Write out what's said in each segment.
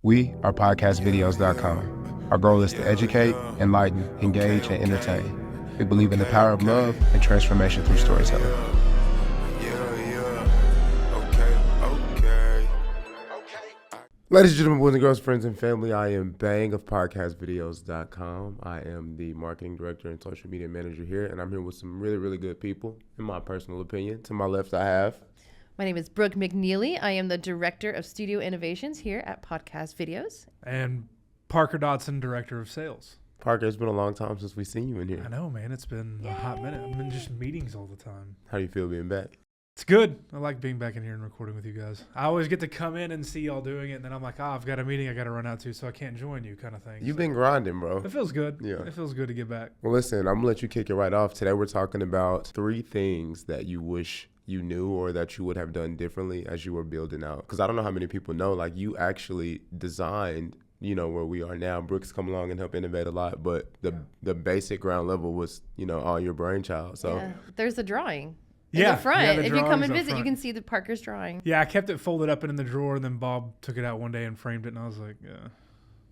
We are podcastvideos.com. Our goal is to educate, enlighten, engage, and entertain. We believe in the power of love and transformation through storytelling. Ladies and gentlemen, boys and girls, friends and family, I am Baang of podcastvideos.com. I am the marketing director and social media manager here, and I'm here with some really, really good people, in my personal opinion. To my left, I have... My name is Brooke McNeely. I am the Director of Studio Innovations here at Podcast Videos. And Parker Dodson, Director of Sales. Parker, it's been a long time since we've seen you in here. I know, man. It's been a hot minute. I'm in just meetings all the time. How do you feel being back? It's good. I like being back in here and recording with you guys. I always get to come in and see y'all doing it, and then I'm like, I've got a meeting I got to run out to, so I can't join you kind of thing. You've been grinding, bro. It feels good. Yeah. It feels good to get back. Well, listen, I'm going to let you kick it right off. Today we're talking about 3 things that you wish you knew or that you would have done differently as you were building out. Because I don't know how many people know, like, you actually designed, you know, where we are now. Brooke's come along and helped innovate a lot, but the basic ground level was, you know, all your brainchild. So there's a drawing. Yeah, in the front. the If you come and drawings up visit, you front. can see the Parker's drawing. Yeah, I kept it folded up and in the drawer, and then Bob took it out one day and framed it, and I was like, yeah.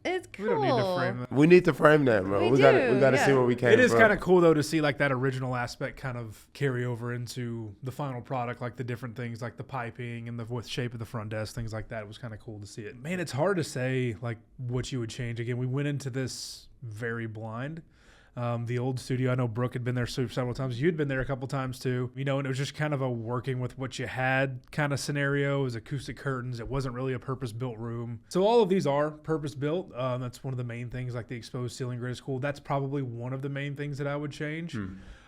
It's cool. We don't need to frame it. we need to frame that, bro. We gotta see where we came from. It is kind of cool, though, to see like that original aspect kind of carry over into the final product, like the different things like the piping and the shape of the front desk, things like that. It was kind of cool to see it. Man, it's hard to say like what you would change. Again, we went into this very blind. The old studio, I know Brooke had been there several times. You'd been there a couple times too, you know, and it was just kind of a working with what you had kind of scenario. It was acoustic curtains. It wasn't really a purpose-built room. So all of these are purpose-built. That's one of the main things, like the exposed ceiling grid is cool. That's probably one of the main things that I would change.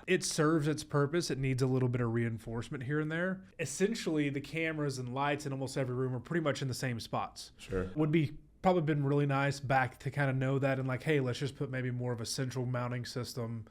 It serves its purpose. It needs a little bit of reinforcement here and there. Essentially, the cameras and lights in almost every room are pretty much in the same spots. Sure. Would be probably been really nice back to kind of know that and like, hey, let's just put maybe more of a central mounting system,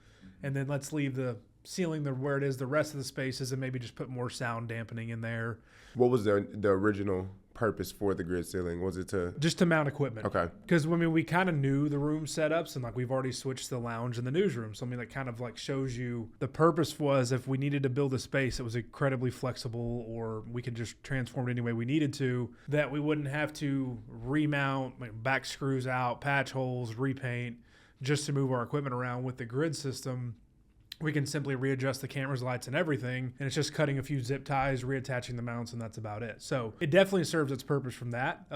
and then let's leave the ceiling where it is, the rest of the spaces, and maybe just put more sound dampening in there. What was the original purpose for the grid ceiling? Was it to mount equipment? Okay. Because I mean, we kind of knew the room setups, and like we've already switched the lounge and the newsroom. So I mean, that kind of like shows you the purpose was if we needed to build a space that was incredibly flexible, or we could just transform it any way we needed to, that we wouldn't have to remount, like, back screws out, patch holes, repaint, just to move our equipment around. With the grid system, we can simply readjust the cameras, lights, and everything, and it's just cutting a few zip ties, reattaching the mounts, and that's about it. So it definitely serves its purpose from that.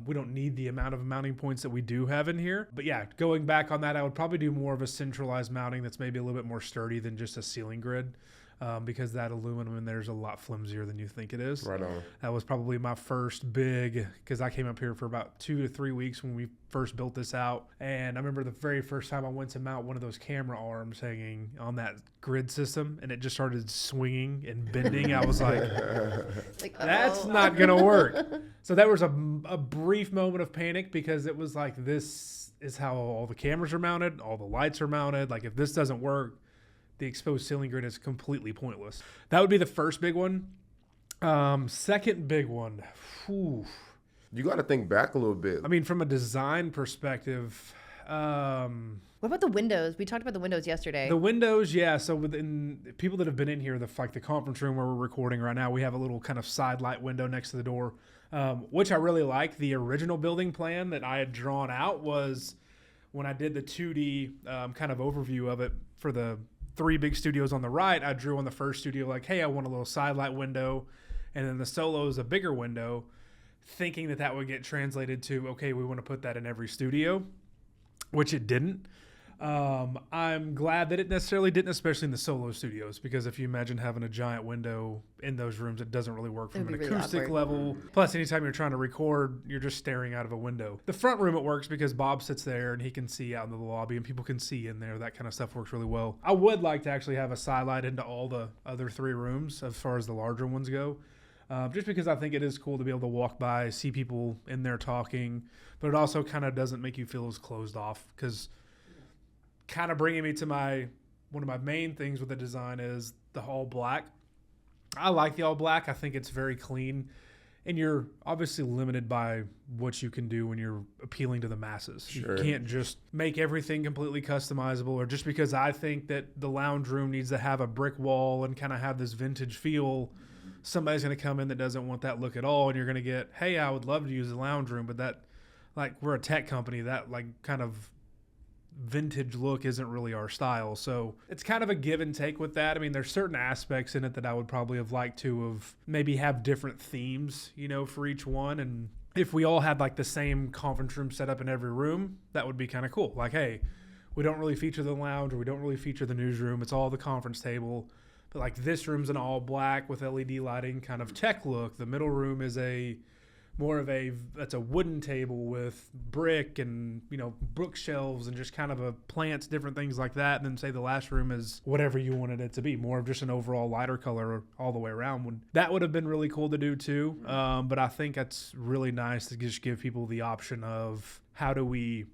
We don't need the amount of mounting points that we do have in here. But yeah, going back on that, I would probably do more of a centralized mounting that's maybe a little bit more sturdy than just a ceiling grid. Because that aluminum in there is a lot flimsier than you think it is. right on? That was probably my first big, because I came up here for about 2 to 3 weeks when we first built this out. And I remember the very first time I went to mount one of those camera arms hanging on that grid system, and it just started swinging and bending. I was like, that's not going to work. So that was a brief moment of panic, because it was like, this is how all the cameras are mounted, all the lights are mounted. Like, if this doesn't work, the exposed ceiling grid is completely pointless. That would be the first big one. Second big one. Whew. You got to think back a little bit. I mean, from a design perspective, What about the windows? We talked about the windows yesterday. the windows, yeah. So within people that have been in here, the conference room where we're recording right now, we have a little kind of side light window next to the door, which I really like. The original building plan that I had drawn out was when I did the 2D kind of overview of it for the 3 big studios on the right. I drew on the first studio like, hey, I want a little side light window, and then the solo is a bigger window, thinking that would get translated to, okay, we want to put that in every studio, which it didn't. I'm glad that it necessarily didn't, especially in the solo studios, because if you imagine having a giant window in those rooms, it doesn't really work from an acoustic level. Plus, anytime you're trying to record, you're just staring out of a window. The front room, it works because Bob sits there and he can see out into the lobby and people can see in there. That kind of stuff works really well. I would like to actually have a side light into all the other 3 rooms as far as the larger ones go. Just because I think it is cool to be able to walk by, see people in there talking, but it also kind of doesn't make you feel as closed off, because kind of bringing me to one of my main things with the design is the all black. I like the all black. I think it's very clean, and you're obviously limited by what you can do when you're appealing to the masses. Sure. You can't just make everything completely customizable, or just because I think that the lounge room needs to have a brick wall and kind of have this vintage feel, somebody's going to come in that doesn't want that look at all, and you're going to get, hey, I would love to use the lounge room, but that like we're a tech company, that like kind of vintage look isn't really our style. So it's kind of a give and take with that. I mean, there's certain aspects in it that I would probably have liked to have maybe have different themes, you know, for each one. And if we all had like the same conference room set up in every room, that would be kind of cool. Like, hey, we don't really feature the lounge, or we don't really feature the newsroom. It's all the conference table. But like this room's an all black with LED lighting kind of tech look. The middle room is that's a wooden table with brick and, you know, bookshelves and just kind of a plants, different things like that. And then say the last room is whatever you wanted it to be, more of just an overall lighter color all the way around. That would have been really cool to do too. But I think that's really nice to just give people the option of how do we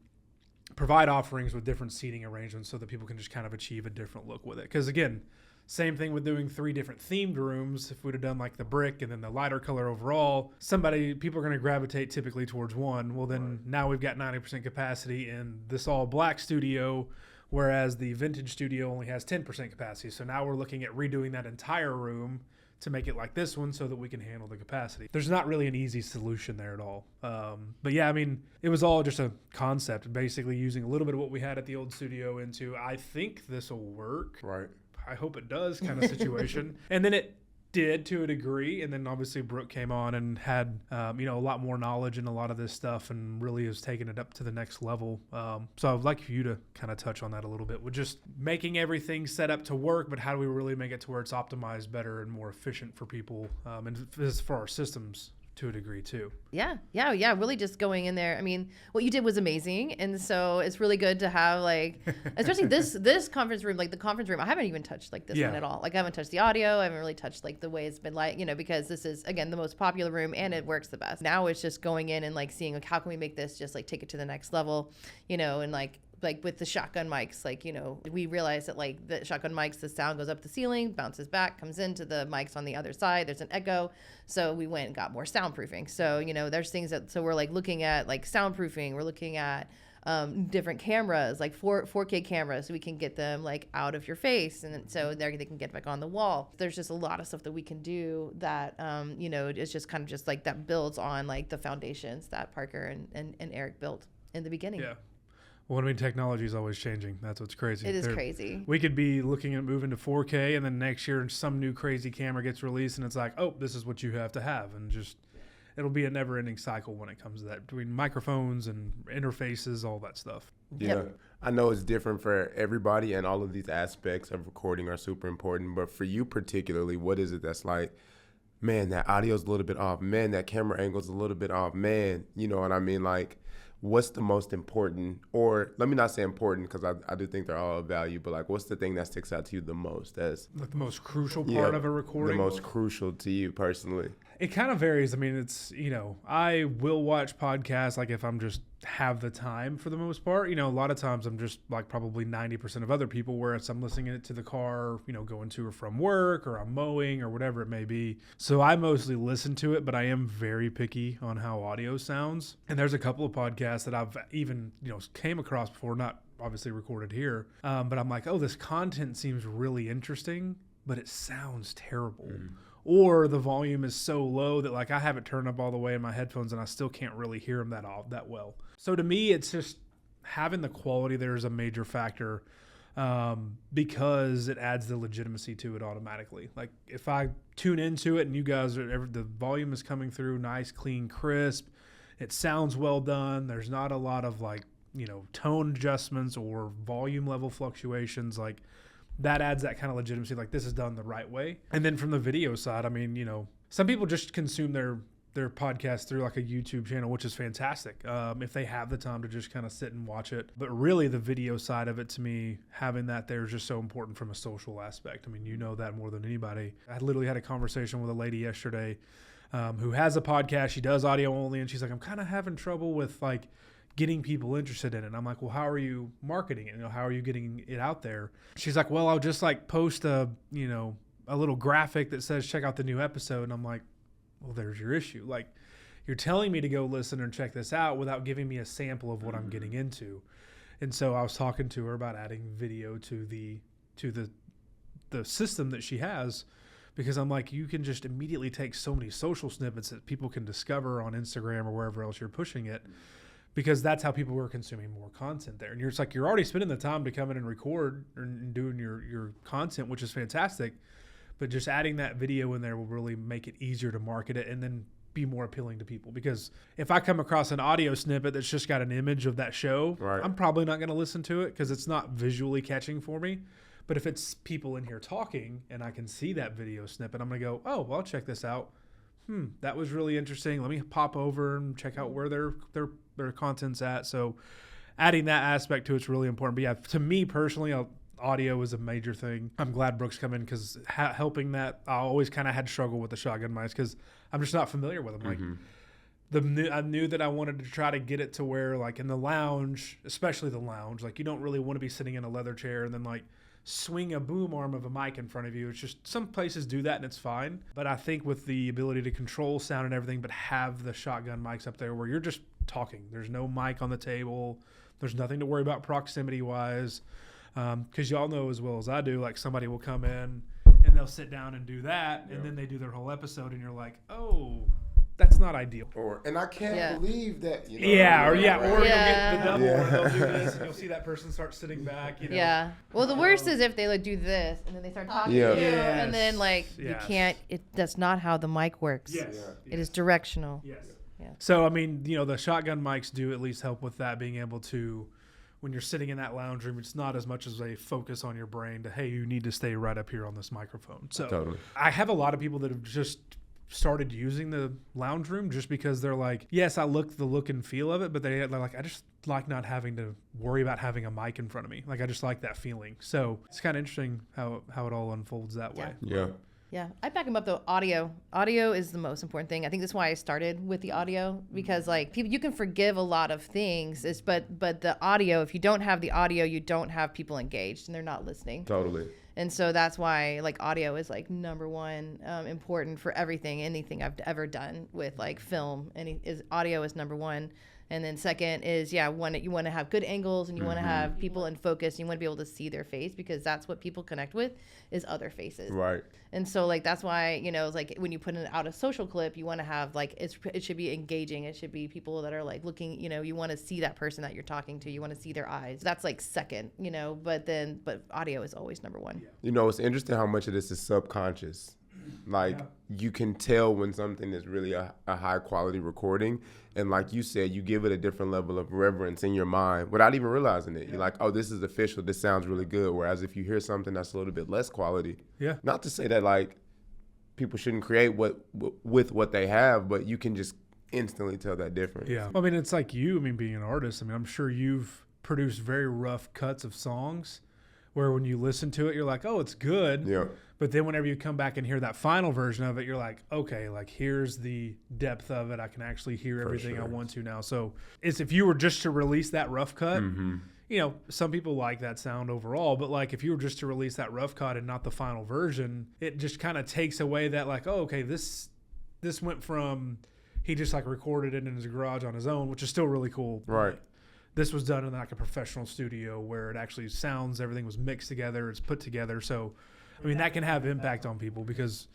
provide offerings with different seating arrangements so that people can just kind of achieve a different look with it. Because again, same thing with doing 3 different themed rooms. If we'd have done like the brick and then the lighter color overall, people are going to gravitate typically towards one. Well, then now we've got 90% capacity in this all black studio, whereas the vintage studio only has 10% capacity. So now we're looking at redoing that entire room to make it like this one so that we can handle the capacity. There's not really an easy solution there at all. But yeah, I mean, it was all just a concept, basically using a little bit of what we had at the old studio into, I think this will work. Right. I hope it does kind of situation. And then it did to a degree. And then obviously Brooke came on and had, a lot more knowledge in a lot of this stuff and really has taken it up to the next level. So I'd like for you to kind of touch on that a little bit with just making everything set up to work, but how do we really make it to where it's optimized better and more efficient for people and for our systems to a degree too. Yeah. Really just going in there. I mean, what you did was amazing. And so it's really good to have like, especially this conference room, like the conference room, I haven't even touched like this one at all. Like I haven't touched the audio. I haven't really touched like the way it's been like, because this is again, the most popular room and it works the best. Now it's just going in and like seeing like, how can we make this just like take it to the next level, and like with the shotgun mics, we realized that like the shotgun mics, the sound goes up the ceiling, bounces back, comes into the mics on the other side. There's an echo. So we went and got more soundproofing. So, there's things so we're like looking at like soundproofing. We're looking at different cameras, like 4K cameras. So we can get them like out of your face. And so they can get back on the wall. There's just a lot of stuff that we can do that, it's just kind of just like that builds on like the foundations that Parker and Eric built in the beginning. Yeah. Well, I mean, technology is always changing. That's what's crazy. It is crazy. We could be looking at moving to 4K, and then next year some new crazy camera gets released, and it's like, oh, this is what you have to have. And just it'll be a never-ending cycle when it comes to that, between microphones and interfaces, all that stuff. Yeah. Yep. I know it's different for everybody, and all of these aspects of recording are super important. But for you particularly, what is it that's like, man, that audio's a little bit off. Man, that camera angle's a little bit off. Man, you know what I mean? Like, what's the most important, or let me not say important because I do think they're all of value, but like what's the thing that sticks out to you the most as like the most crucial part of a recording? The most crucial to you personally? It kind of varies. I mean, it's, I will watch podcasts like if I'm just have the time for the most part. A lot of times I'm just like probably 90% of other people, whereas I'm listening it to the car, going to or from work, or I'm mowing or whatever it may be. So I mostly listen to it, but I am very picky on how audio sounds. And there's a couple of podcasts that I've even, came across before, not obviously recorded here. But I'm like, oh, this content seems really interesting, but it sounds terrible. Or the volume is so low that like I have it turned up all the way in my headphones and I still can't really hear them that well. So to me, it's just having the quality there is a major factor because it adds the legitimacy to it automatically. Like if I tune into it and you guys the volume is coming through nice, clean, crisp, it sounds well done. There's not a lot of like, tone adjustments or volume level fluctuations. Like that adds that kind of legitimacy, like this is done the right way. And then from the video side, I mean, some people just consume their podcast through like a YouTube channel, which is fantastic if they have the time to just kind of sit and watch it. But really the video side of it, to me, having that there is just so important from a social aspect. I mean, you know that more than anybody. I literally had a conversation with a lady yesterday who has a podcast. She does audio only, and she's like, I'm kind of having trouble with like getting people interested in it. And I'm like, well, how are you marketing it? How are you getting it out there? She's like, well, I'll just like post a little graphic that says, check out the new episode. And I'm like, well, there's your issue. Like you're telling me to go listen and check this out without giving me a sample of what I'm getting into. And so I was talking to her about adding video to the system that she has, because I'm like, you can just immediately take so many social snippets that people can discover on Instagram or wherever else you're pushing it. because that's how people were consuming more content there. And you're already spending the time to come in and record and doing your content, which is fantastic. But just adding that video in there will really make it easier to market it and then be more appealing to people. Because if I come across an audio snippet that's just got an image of that show, I'm probably not going to listen to it because it's not visually catching for me. But if it's people in here talking and I can see that video snippet, I'm going to go, oh, well, I'll check this out. That was really interesting. Let me pop over and check out where their content's at. So adding that aspect to it's really important. But yeah, to me personally, audio is a major thing. I'm glad Brooke's come in because helping that, I always kind of had struggle with the shotgun mics because I'm just not familiar with them. Like I knew that I wanted to try to get it to where like in the lounge, especially the lounge, like you don't really want to be sitting in a leather chair and then like swing a boom arm of a mic in front of you. It's just some places do that and it's fine. But I think with the ability to control sound and everything, but have the shotgun mics up there where you're just talking. There's no mic on the table. There's nothing to worry about proximity wise. Because y'all know as well as I do, like somebody will come in and they'll sit down and do that. And then they do their whole episode and you're like, oh, that's not ideal. And I can't believe that. You know, or you'll get the double, or they'll do this, and you'll see that person start sitting back. You know? Yeah. Well, the worst is if they like do this, and then they start talking to you, and then like you can't. That's not how the mic works. Yes. It is directional. Yes. Yeah. So I mean, the shotgun mics do at least help with that, being able to, when you're sitting in that lounge room, it's not as much as a focus on your brain to, hey, you need to stay right up here on this microphone. So I have a lot of people that have just started using the lounge room just because they're like, yes, I look the look and feel of it, but they're like, I just like not having to worry about having a mic in front of me. Like, I just like that feeling. So it's kind of interesting how it all unfolds that way. Yeah, I back them up though. Audio is the most important thing. I think that's why I started with the audio, because like people, you can forgive a lot of things, but the audio, if you don't have the audio, you don't have people engaged and they're not listening. Totally. And so that's why like audio is like number one important for anything I've ever done with like film. Audio is number one. And then second is, you want to have good angles and you want to have people in focus. You want to be able to see their face because that's what people connect with is other faces. Right. And so like, that's why, it's like when you put out a social clip, you want to have like, it should be engaging. It should be people that are like looking, you want to see that person that you're talking to. You want to see their eyes. That's like second, but audio is always number one. It's interesting how much of this is subconscious. Like you can tell when something is really a high quality recording, and like you said, you give it a different level of reverence in your mind without even realizing it. You're like, oh, this is official, this sounds really good. Whereas if you hear something that's a little bit less quality, not to say that like people shouldn't create with what they have, but you can just instantly tell that difference. I mean, it's like being an artist, I'm sure you've produced very rough cuts of songs where when you listen to it, you're like, oh, it's good. Yeah. But then whenever you come back and hear that final version of it, you're like, okay, like here's the depth of it. I can actually hear everything I want to now. So it's if you were just to release that rough cut, some people like that sound overall, but like if you were just to release that rough cut and not the final version, it just kind of takes away that like, oh, okay, this went from he just like recorded it in his garage on his own, which is still really cool. Right. This was done in like a professional studio where it actually sounds, everything was mixed together, it's put together. So, that can have impact on people because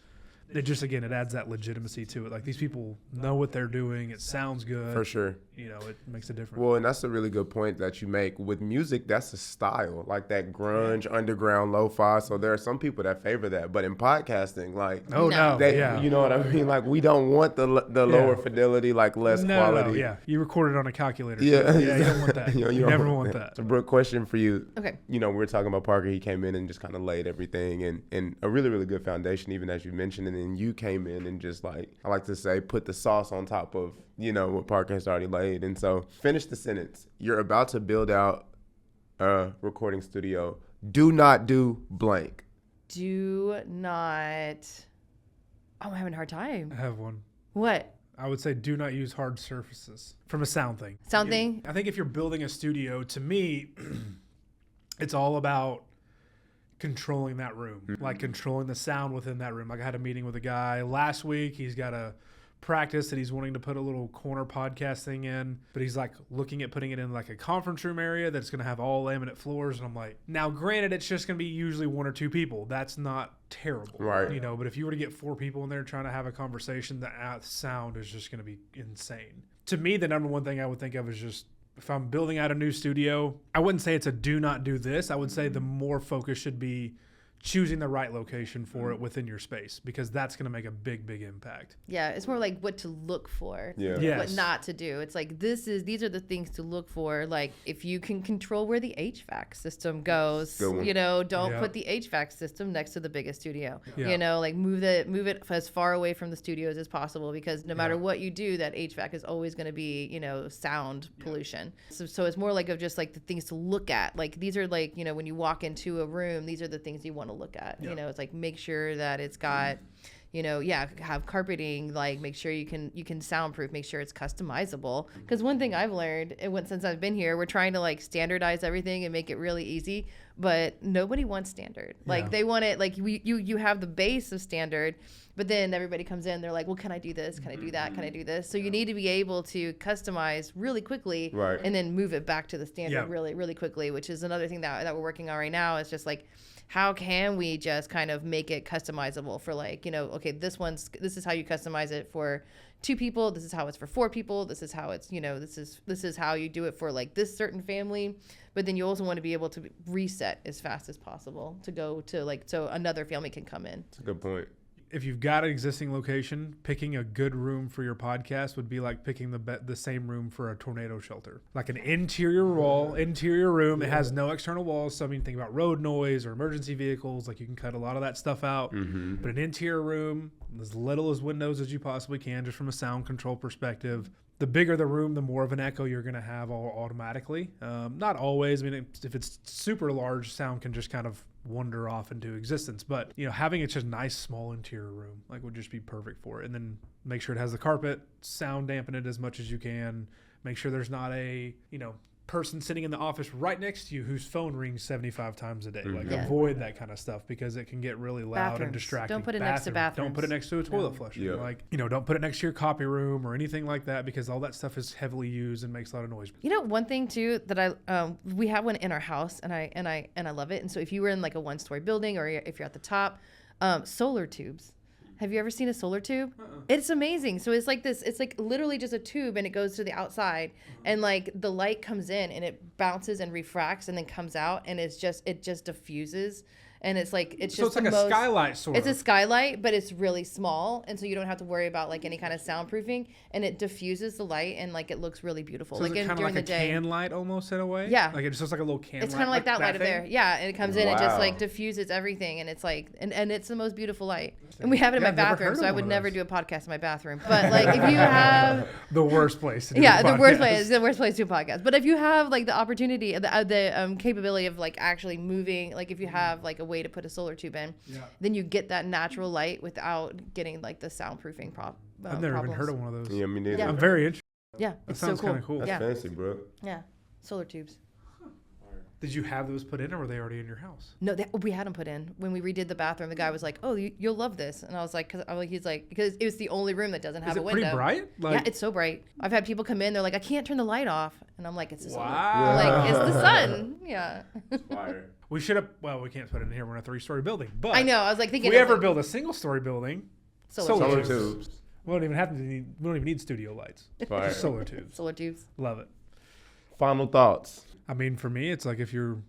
it just, again, it adds that legitimacy to it. Like these people know what they're doing. It sounds good. For sure. It makes a difference. Well, and that's a really good point that you make. With music, that's a style, like that grunge, underground, lo-fi. So there are some people that favor that. But in podcasting, like, you know what I mean? Like we don't want the lower fidelity, like less quality. You record it on a calculator. Yeah. You don't want that. you never want that. So, Brooke, question for you. Okay. We were talking about Parker. He came in and just kind of laid everything and a really, really good foundation, even as you mentioned. And then you came in and just like, I like to say, put the sauce on top of, what Parker has already laid. And so finish the sentence. You're about to build out a recording studio. Do not do blank. Do not. Oh, I'm having a hard time. I have one. What? I would say do not use hard surfaces from a sound thing. I think if you're building a studio, to me, it's all about controlling that room, like controlling the sound within that room. Like I had a meeting with a guy last week. He's got a practice that he's wanting to put a little corner podcast thing in, but he's like looking at putting it in like a conference room area that's going to have all laminate floors. And I'm like, now granted, it's just going to be usually one or two people. That's not terrible, right? But if you were to get 4 people in there trying to have a conversation, the sound is just going to be insane. to me, the number one thing I would think of is just, if I'm building out a new studio, I wouldn't say it's a do not do this. I would say the more focus should be choosing the right location for it within your space, because that's going to make a big, big impact. Yeah, it's more like what to look for, Yes. what not to do. It's like these are the things to look for. Like if you can control where the HVAC system goes, don't put the HVAC system next to the biggest studio. Like move it as far away from the studios as possible, because no matter what you do, that HVAC is always going to be, sound pollution. So it's more like of just like the things to look at. Like these are like, when you walk into a room, these are the things you want to look at. It's like make sure that it's got have carpeting, like make sure you can soundproof, make sure it's customizable, because one thing I've learned since I've been here, we're trying to like standardize everything and make it really easy, but nobody wants standard. Like they want it like you have the base of standard, but then everybody comes in, they're like, well, can I do this, can I do that, can I do this? So you need to be able to customize really quickly, and then move it back to the standard really, really quickly, which is another thing that we're working on right now. It's just like, how can we just kind of make it customizable for like, okay, this is how you customize it for 2 people. This is how it's for 4 people. This is how it's, this is how you do it for like this certain family. But then you also want to be able to reset as fast as possible to go to like, so another family can come in. That's a good point. If you've got an existing location, picking a good room for your podcast would be like picking the same room for a tornado shelter. Like an interior room. It has no external walls. So I mean, think about road noise or emergency vehicles. Like you can cut a lot of that stuff out. But an interior room, as little as windows as you possibly can, just from a sound control perspective. The bigger the room, the more of an echo you're going to have automatically. Not always. I mean, if it's super large, sound can just kind of wander off into existence. But, having it just nice, small interior room, like would just be perfect for it. And then make sure it has the carpet, sound dampen it as much as you can. Make sure there's not a, person sitting in the office right next to you whose phone rings 75 times a day. Like avoid that kind of stuff, because it can get really loud and distracting. Don't put it next to bathrooms. Don't put it next to a toilet flusher. Like, don't put it next to your copy room or anything like that, because all that stuff is heavily used and makes a lot of noise. One thing too that we have one in our house, and I love it. And so if you were in like a 1-story building, or if you're at the top, solar tubes. Have you ever seen a solar tube? It's amazing. So it's like this, it's like literally just a tube, and it goes to the outside, and like the light comes in and it bounces and refracts and then comes out, and it just diffuses. And it's like, so it's like a skylight sort of. It's a skylight, but it's really small. And so you don't have to worry about like any kind of soundproofing, and it diffuses the light, and like it looks really beautiful. So like it's kind of like a can light almost in a way? Yeah. Like it's just like a little can light. It's kind of like that light up there. Yeah. And it comes in and just like diffuses everything. And it's like, and it's the most beautiful light. And we have it in my bathroom. So I would never do a podcast in my bathroom. But like if you have the worst place to do the worst place to do a podcast. But if you have like the opportunity, the capability of like actually moving, like if you have like a way to put a solar tube in, then you get that natural light without getting like the soundproofing I've never even heard of one of those. Yeah, me neither. I'm very interested. Yeah, that sounds kind of cool. That's fancy, bro. Yeah, solar tubes. Did you have those put in, or were they already in your house? No, we had them put in. When we redid the bathroom, the guy was like, "Oh, you'll love this," and I was like, because it was the only room that doesn't have a window. Is it pretty bright? Yeah, it's so bright. I've had people come in, they're like, "I can't turn the light off," and I'm like, "It's the sun." Wow. Like, it's the sun. Yeah. Fire. We should have. Well, we can't put it in here. We're in a 3-story building, but I know. I was like thinking, if we ever build a single-story building, solar tubes. We don't even need studio lights. Fire. Just solar tubes. Solar tubes. Love it. Final thoughts. I mean, for me, it's like if you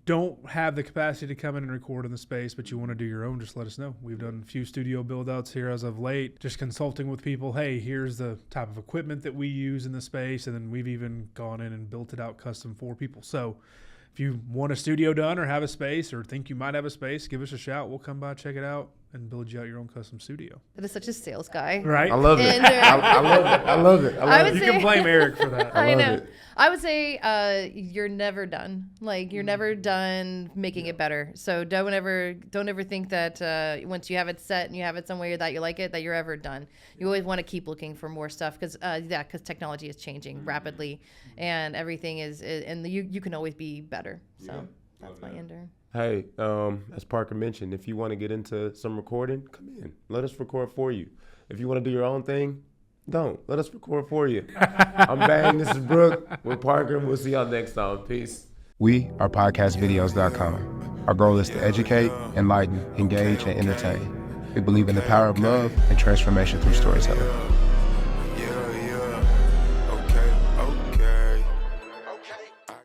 don't have the capacity to come in and record in the space, but you want to do your own, just let us know. We've done a few studio build outs here as of late, just consulting with people. Hey, here's the type of equipment that we use in the space. And then we've even gone in and built it out custom for people. So if you want a studio done or have a space or think you might have a space, give us a shout. We'll come by, check it out, and build you out your own custom studio. That is such a sales guy. Right? I love it. I love it. You can blame Eric for that. I know. I would say you're never done. Like you're never done making it better. So don't ever think that once you have it set and you have it somewhere that you like it, that you're ever done. You always want to keep looking for more stuff because technology is changing rapidly, and everything is and you can always be better. So that's my ender. Hey, as Parker mentioned, if you want to get into some recording, come in. Let us record for you. If you want to do your own thing, don't. Let us record for you. I'm Baang. This is Brooke. We're Parker. We'll see y'all next time. Peace. We are podcastvideos.com. Our goal is to educate, enlighten, engage, and entertain. We believe in the power of love and transformation through storytelling.